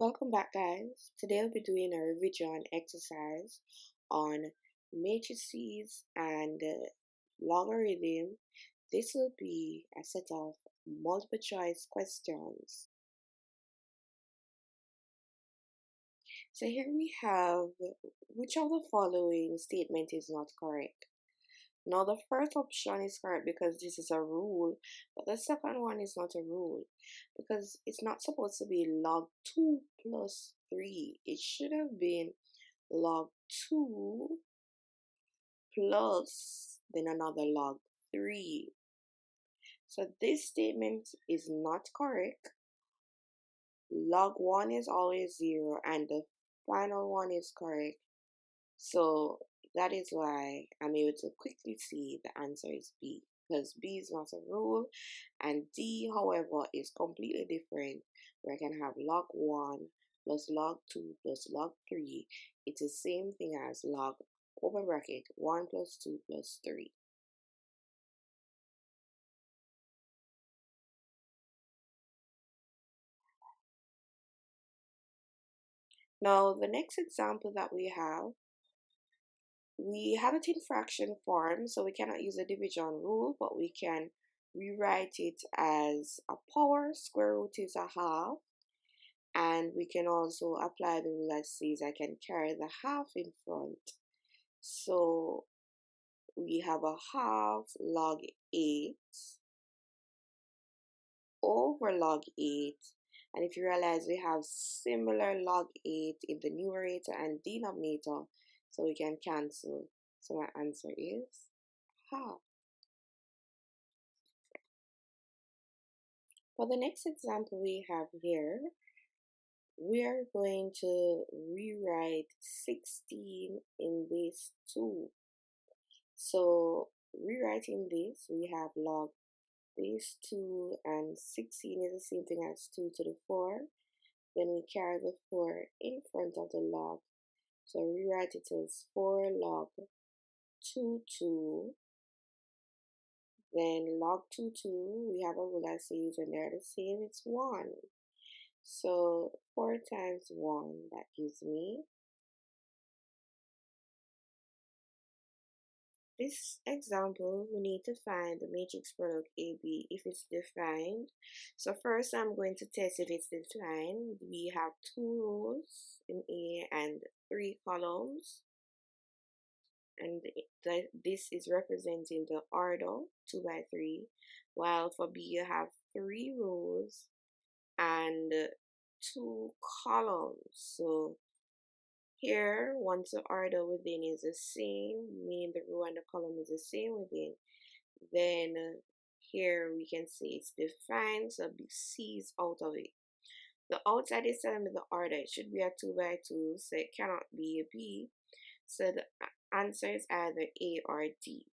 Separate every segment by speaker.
Speaker 1: Welcome back, guys. Today I'll be doing a revision exercise on matrices and logarithm. This will be a set of multiple choice questions. So here we have which of the following statement is not correct. Now the first option is correct because this is a rule, but the second one is not a rule because it's not supposed to be log 2 plus 3. It should have been log 2 plus then another log 3. So this statement is not correct. Log 1 is always 0 and the final one is correct. So that is why I'm able to quickly see the answer is B, because B is not a rule and D, however, is completely different, where I can have log 1 plus log 2 plus log 3. It's the same thing as log open bracket 1 plus 2 plus 3. Now the next example that we have it in fraction form, so we cannot use the division rule, but we can rewrite it as a power. Square root is a half, and we can also apply the rule that says I can carry the half in front. So we have a half log 8 over log 8, and if you realize we have similar log 8 in the numerator and denominator, so we can cancel. So my answer is half. For the next example we have here, we are going to rewrite 16 in base 2. So rewriting this, we have log base 2 and 16 is the same thing as 2 to the 4. Then we carry the 4 in front of the log. So rewrite it as 4 log 2 2. Then log 2 2, we have a rule that says when they're the same, it's 1. So 4 times 1, that gives me. This example, we need to find the matrix product AB if it's defined. So first I'm going to test if it's defined. We have 2 rows in A and 3 columns. And this is representing the order 2 by 3. While for B you have 3 rows and 2 columns. So here, once the order within is the same, meaning the row and the column is the same within, then here we can say it's defined, so C is out of it. The outside is telling me the order. It should be a 2 by 2, so it cannot be a B. So the answer is either A or D.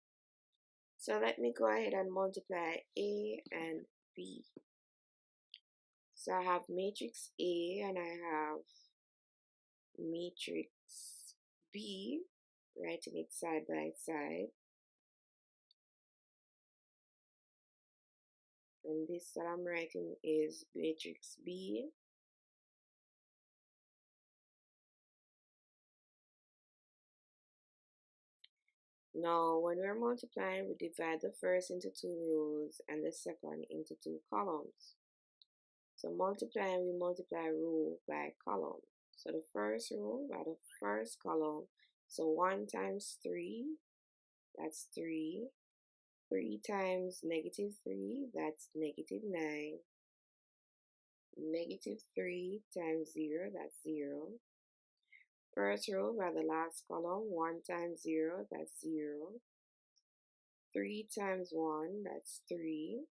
Speaker 1: So let me go ahead and multiply A and B. So I have matrix A and I have matrix B, writing it side by side. And this that I'm writing is matrix B. Now, when we're multiplying, we divide the first into 2 rows and the second into 2 columns. So multiplying, we multiply row by column. So the first row by the first column. So 1 times 3, that's 3. 3 times negative 3, that's negative 9. Negative 3 times 0, that's 0. First row by the last column, 1 times 0, that's 0. 3 times 1, that's 3.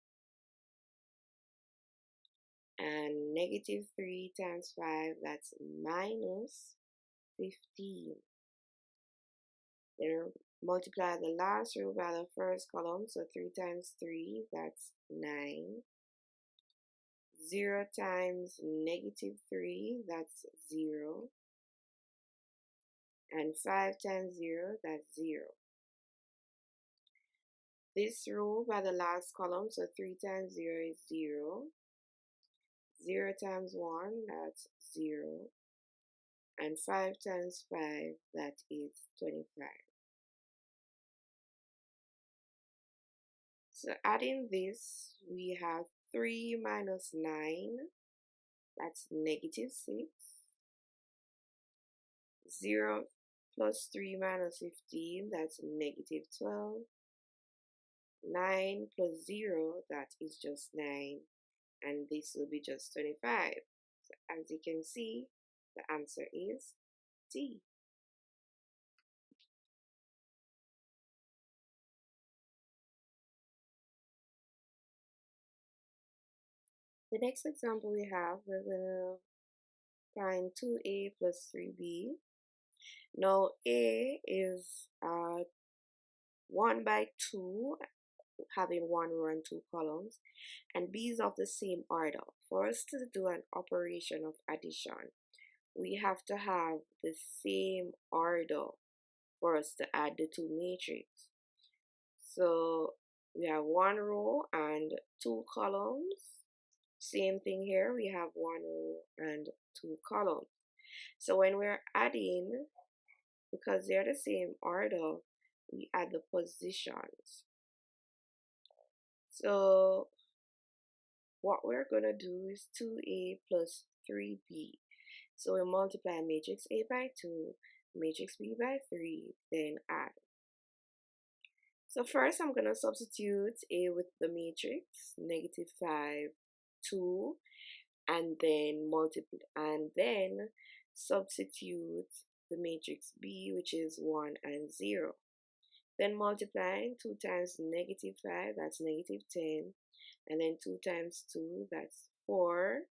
Speaker 1: And negative 3 times 5, that's minus 15. Then multiply the last row by the first column, so 3 times 3, that's 9. 0 times negative 3, that's 0. And 5 times 0, that's 0. This row by the last column, so 3 times 0 is 0. 0 times 1, that's 0. And 5 times 5, that is 25. So adding this, we have 3 minus 9, that's negative 6. 0 plus 3 minus 15, that's negative 12. 9 plus 0, that is just 9. And this will be just 25. So as you can see, the answer is D. The next example we have, we're going to find 2a plus 3b. Now a is 1 by 2, having 1 row and 2 columns, and b is of the same order. For us to do an operation of addition, we have to have the same order for us to add the two matrices. So we have 1 row and 2 columns. Same thing here, we have 1 row and 2 columns. So when we're adding, because they're the same order, we add the positions. So what we're going to do is 2a plus 3b. So we multiply matrix A by 2, matrix B by 3, then add. So first I'm going to substitute A with the matrix, negative 5, 2, and then multiply, and then substitute the matrix B, which is 1 and 0. Then multiplying 2 times negative 5, that's negative 10, and then 2 times 2, that's 4.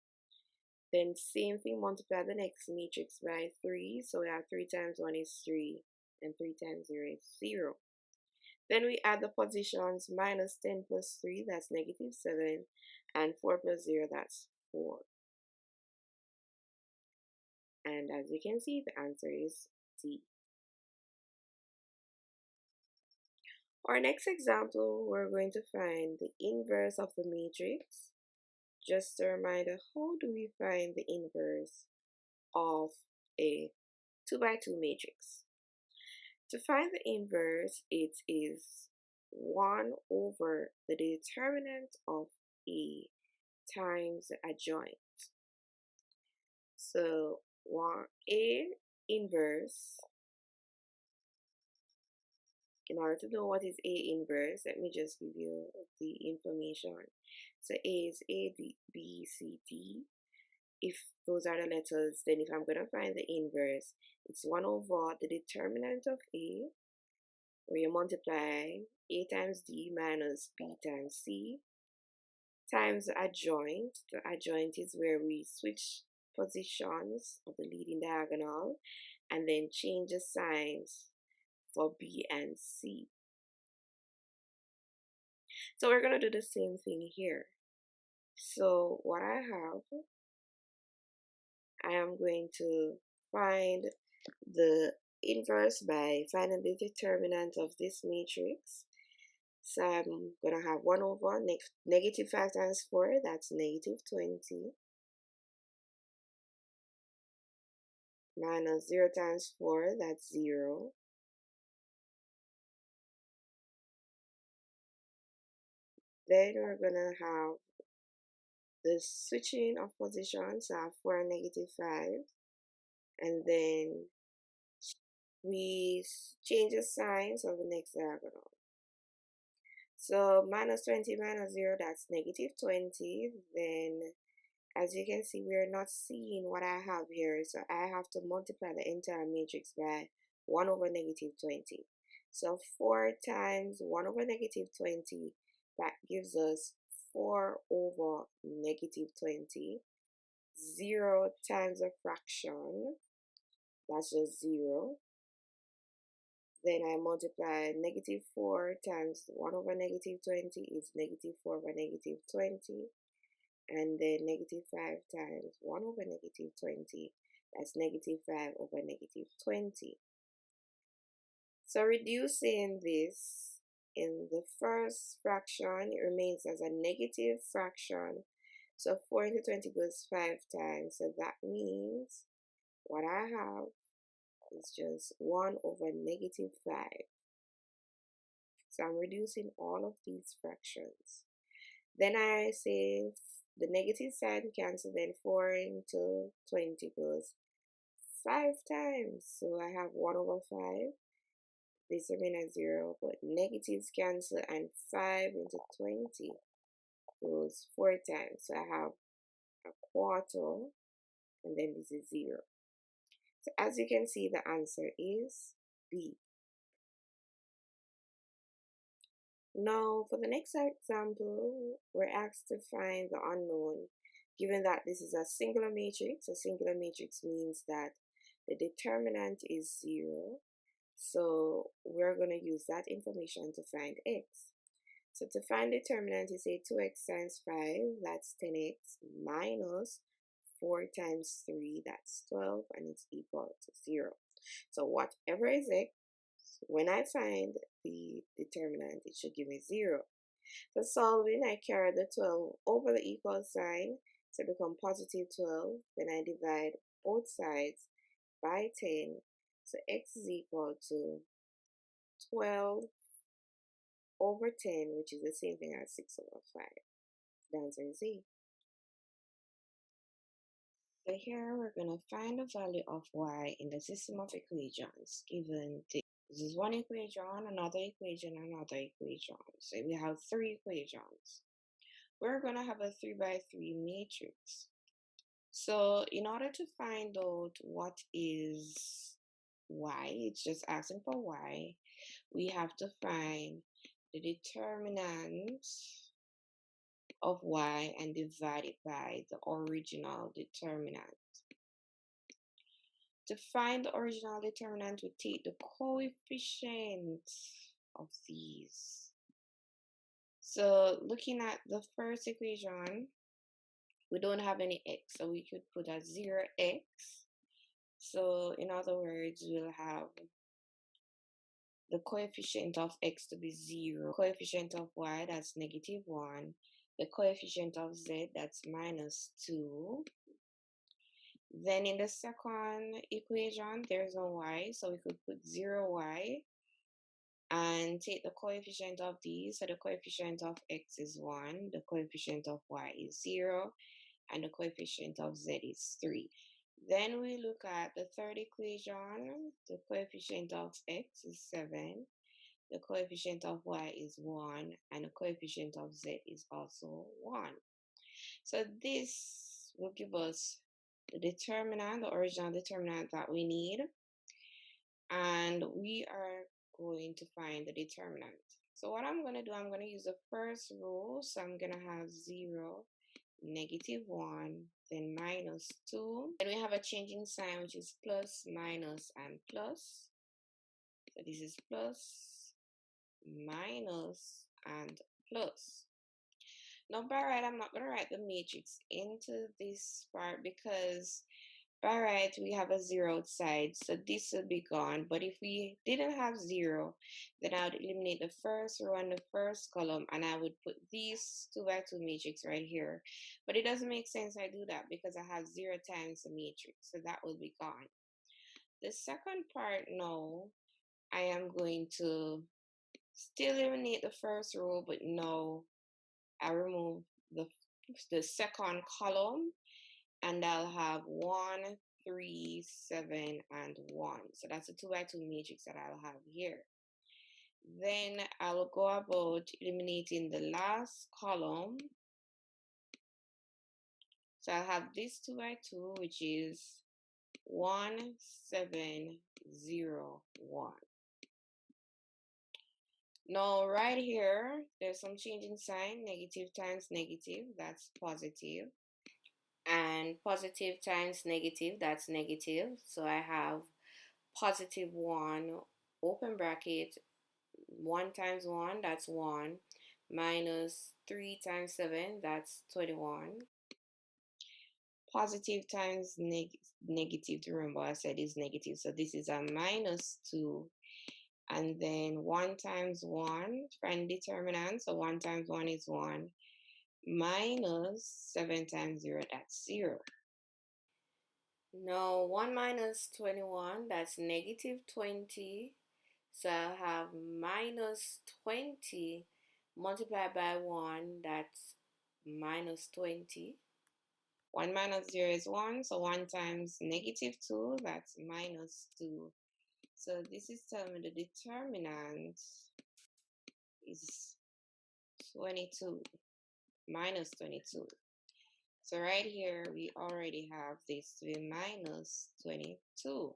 Speaker 1: Then same thing, multiply the next matrix by 3, so we have 3 times 1 is 3, and 3 times 0 is 0. Then we add the positions, minus 10 plus 3, that's negative 7, and 4 plus 0, that's 4. And as you can see, the answer is D. Our next example, we're going to find the inverse of the matrix. Just a reminder, how do we find the inverse of a 2 by 2 matrix? To find the inverse, it is 1 over the determinant of A times the adjoint. So 1A inverse, in order to know what is A inverse, let me just give you the information. So A is A, B, C, D. If those are the letters, then if I'm going to find the inverse, it's 1 over the determinant of A, where you multiply A times D minus B times C, times the adjoint. The adjoint is where we switch positions of the leading diagonal and then change the signs for B and C. So we're going to do the same thing here. So what I am going to find the inverse by finding the determinant of this matrix. So I'm going to have 1 over negative 5 times 4, that's negative 20, minus 0 times 4, that's 0. Then we're going to have the switching of positions, so I have 4 and negative 5, and then we change the signs of the next diagonal. So minus 20 minus 0, that's negative 20. Then as you can see, we're not seeing what I have here, so I have to multiply the entire matrix by 1 over negative 20. So 4 times 1 over negative 20, that gives us 4 over negative 20. 0 times a fraction, that's just 0. Then I multiply negative 4 times 1 over negative 20 is negative 4 over negative 20. And then negative 5 times 1 over negative 20, that's negative 5 over negative 20. So reducing this, in the first fraction, it remains as a negative fraction. So 4 into 20 goes 5 times. So that means what I have is just 1 over negative 5. So I'm reducing all of these fractions. Then I say the negative sign cancel, then 4 into 20 goes 5 times. So I have 1 over 5. This remain as 0, but negatives cancel, and 5 into 20 goes 4 times. So I have a quarter, and then this is 0. So as you can see, the answer is B. Now, for the next example, we're asked to find the unknown. Given that this is a singular matrix means that the determinant is 0. So we're going to use that information to find x. So to find determinant, you say 2x times 5, that's 10x, minus 4 times 3, that's 12, and it's equal to 0. So whatever is x, when I find the determinant, it should give me 0. For solving, I carry the 12 over the equal sign, so it becomes positive 12. Then I divide both sides by 10. So x is equal to 12 over 10, which is the same thing as 6 over 5. The answer is A. So here we're going to find the value of y in the system of equations given this is one equation, another equation, another equation. So we have 3 equations. We're going to have a 3 by 3 matrix. So in order to find out what is y, it's just asking for y, we have to find the determinant of y and divide it by the original determinant. To find the original determinant, we take the coefficient of these. So looking at the first equation, we don't have any x, so we could put a 0x. So in other words, we'll have the coefficient of x to be 0, coefficient of y, that's negative 1, the coefficient of z, that's minus 2. Then in the second equation, there's no y, so we could put 0y and take the coefficient of these. So the coefficient of x is 1, the coefficient of y is 0, and the coefficient of z is 3. Then we look at the third equation. The coefficient of x is 7, the coefficient of y is 1, and the coefficient of z is also 1. So this will give us the determinant, the original determinant that we need, and we are going to find the determinant. So what I'm going to do, I'm going to use the first rule. So I'm going to have 0, negative 1, then minus 2. Then we have a changing sign, which is plus, minus, and plus. So this is plus, minus, and plus. Now by right, I'm not going to write the matrix into this part because by right, we have a 0 outside, so this will be gone. But if we didn't have 0, then I would eliminate the first row and the first column, and I would put this 2 by 2 matrix right here. But it doesn't make sense I do that because I have 0 times the matrix, so that will be gone. The second part now, I am going to still eliminate the first row, but now I remove the second column, and I'll have 1, 3, 7, and 1. So that's a 2 by 2 matrix that I'll have here. Then I'll go about eliminating the last column. So I'll have this 2 by 2, which is 1, 7, 0, 1. Now right here, there's some change in sign, negative times negative, that's positive. And positive times negative, that's negative. So I have positive 1, open bracket, 1 times 1, that's 1, minus 3 times 7, that's 21. Positive times negative, remember I said is negative, so this is a minus 2. And then 1 times 1, find determinant, so 1 times 1 is 1, minus 7 times 0, that's 0. Now 1 minus 21, that's negative 20. So I have minus 20 multiplied by 1, that's minus 20. 1 minus 0 is 1, so 1 times negative 2, that's minus 2. So this is telling me the determinant is 22, minus 22. So right here, we already have this to be minus 22.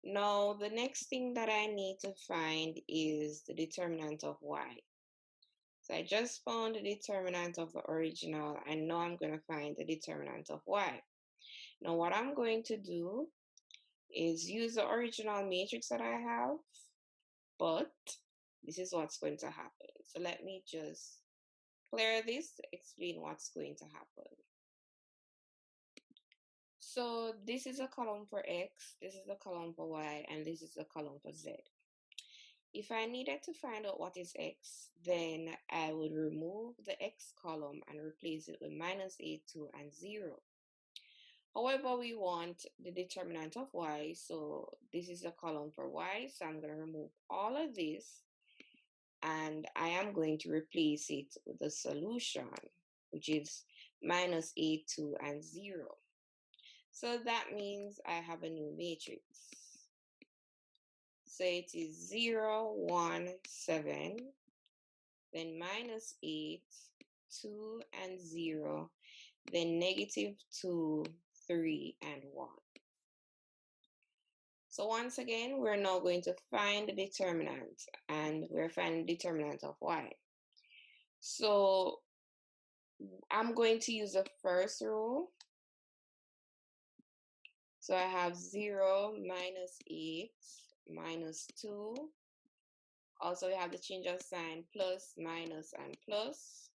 Speaker 1: Now, the next thing that I need to find is the determinant of y. So I just found the determinant of the original, and now I'm going to find the determinant of y. Now, what I'm going to do is use the original matrix that I have, but this is what's going to happen. So let me just clear this to explain what's going to happen. So this is a column for x, this is a column for y, and this is a column for z. If I needed to find out what is x, then I would remove the x column and replace it with minus 8, 2, and 0. However, we want the determinant of y, so this is a column for y, so I'm going to remove all of this, and I am going to replace it with the solution, which is minus 8, 2, and 0. So that means I have a new matrix. So it is 0, 1, 7, then minus 8, 2, and 0, then negative 2, 3, and 1. So once again, we're now going to find the determinant, and we're finding the determinant of y. So I'm going to use the first rule. So I have 0, minus 8, minus 2. Also, we have the change of sign, plus, minus, and plus.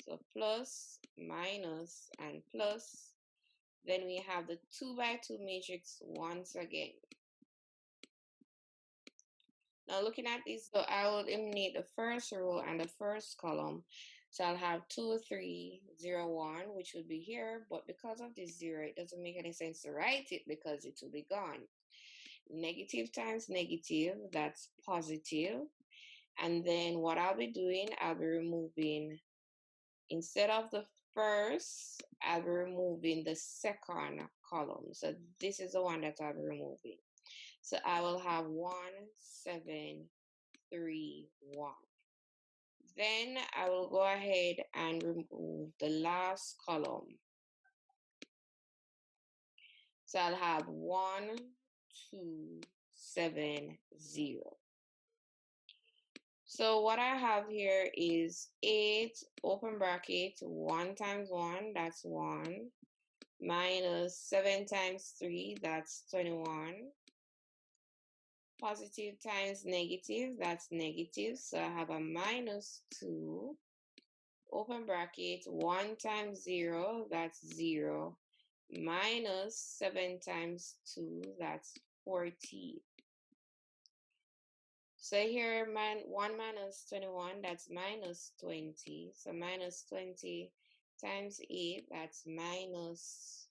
Speaker 1: So plus, minus, and plus. Then we have the 2 by 2 matrix once again. Now looking at this, so I will eliminate the first row and the first column. So I'll have 2, 3, 0, 1, which will be here. But because of this 0, it doesn't make any sense to write it because it will be gone. Negative times negative, that's positive. And then what I'll be doing, I'll be removing, instead of the first, I'll be removing the second column. So this is the one that I'll be removing. So I will have 1, 7, 3, 1. Then I will go ahead and remove the last column. So I'll have 1, 2, 7, 0. So what I have here is 8, open bracket, 1 times 1, that's 1, minus 7 times 3, that's 21, positive times negative, that's negative, so I have a minus 2, open bracket, 1 times 0, that's 0, minus 7 times 2, that's 40. So here, 1 minus 21, that's minus 20. So minus 20 times 8, that's minus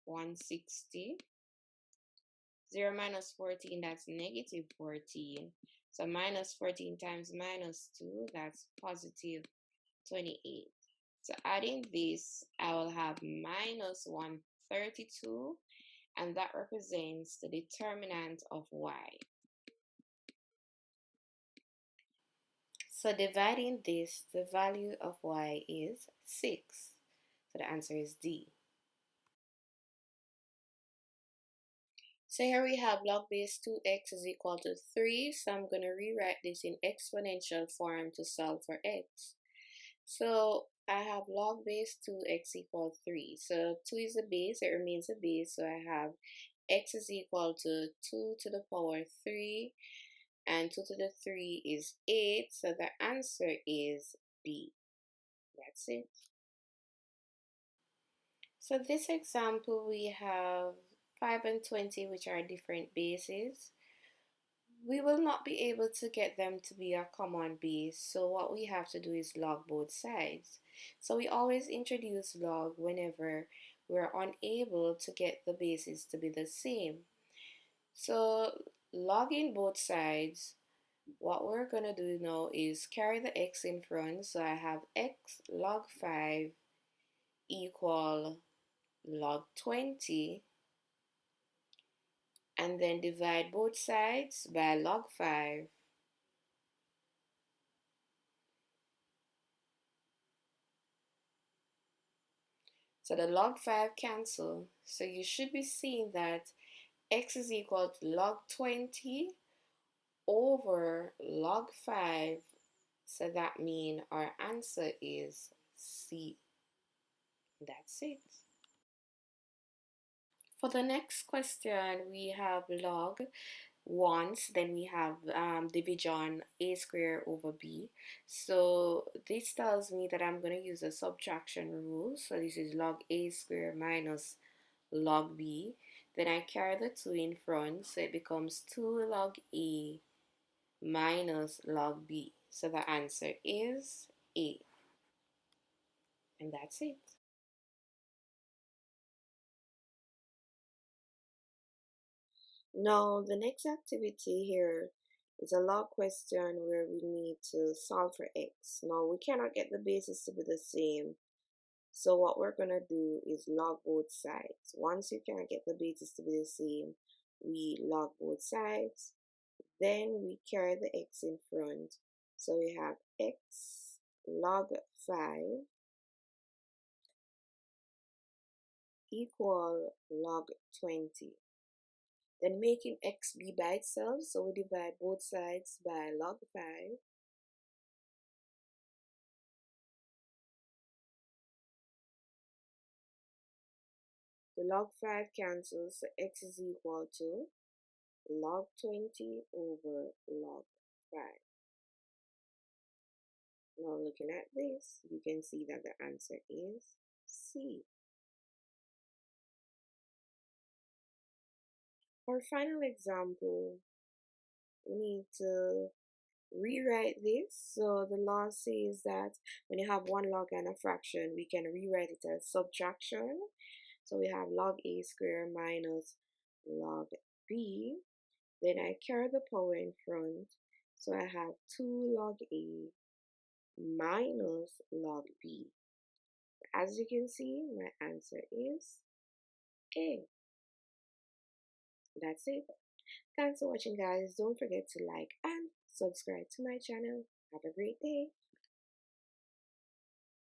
Speaker 1: 160. 0 minus 14, that's negative 14. So minus 14 times minus 2, that's positive 28. So adding this, I will have minus 132, and that represents the determinant of y. So dividing this, the value of y is 6. So the answer is D. So here we have log base 2x is equal to 3. So I'm going to rewrite this in exponential form to solve for x. So I have log base 2x equal 3. So 2 is a base, it remains a base. So I have x is equal to 2 to the power 3. And 2 to the 3 is 8. So the answer is B. That's it. So this example, we have 5 and 20, which are different bases. we will not be able to get them to be a common base. So what we have to do is log both sides. So we always introduce log whenever we're unable to get the bases to be the same. So logging both sides, what we're going to do now is carry the x in front. So I have x log 5 equal log 20, and then divide both sides by log 5. So the log 5 cancel. So you should be seeing that x is equal to log 20 over log 5. So that means our answer is C. That's it. For the next question, we have log once, then we have division a square over b. So this tells me that I'm going to use a subtraction rule. So this is log a square minus log b. Then I carry the 2 in front, so it becomes 2 log a minus log b. So the answer is A. And that's it. Now, the next activity here is a log question where we need to solve for x. Now, we cannot get the bases to be the same. So what we're going to do is log both sides. Once you can't get the bases to be the same, we log both sides. Then we carry the x in front. So we have x log 5 equal log 20. Then making x be by itself, so we divide both sides by log 5. The log 5 cancels, so x is equal to log 20 over log 5. Now looking at this, you can see that the answer is C. Our final example, we need to rewrite this. So the law says that when you have one log and a fraction, we can rewrite it as subtraction. So we have log a squared minus log b. Then I carry the power in front. So I have 2 log a minus log b. As you can see, my answer is A. That's it. Thanks for watching, guys. Don't forget to like and subscribe to my channel. Have a great day.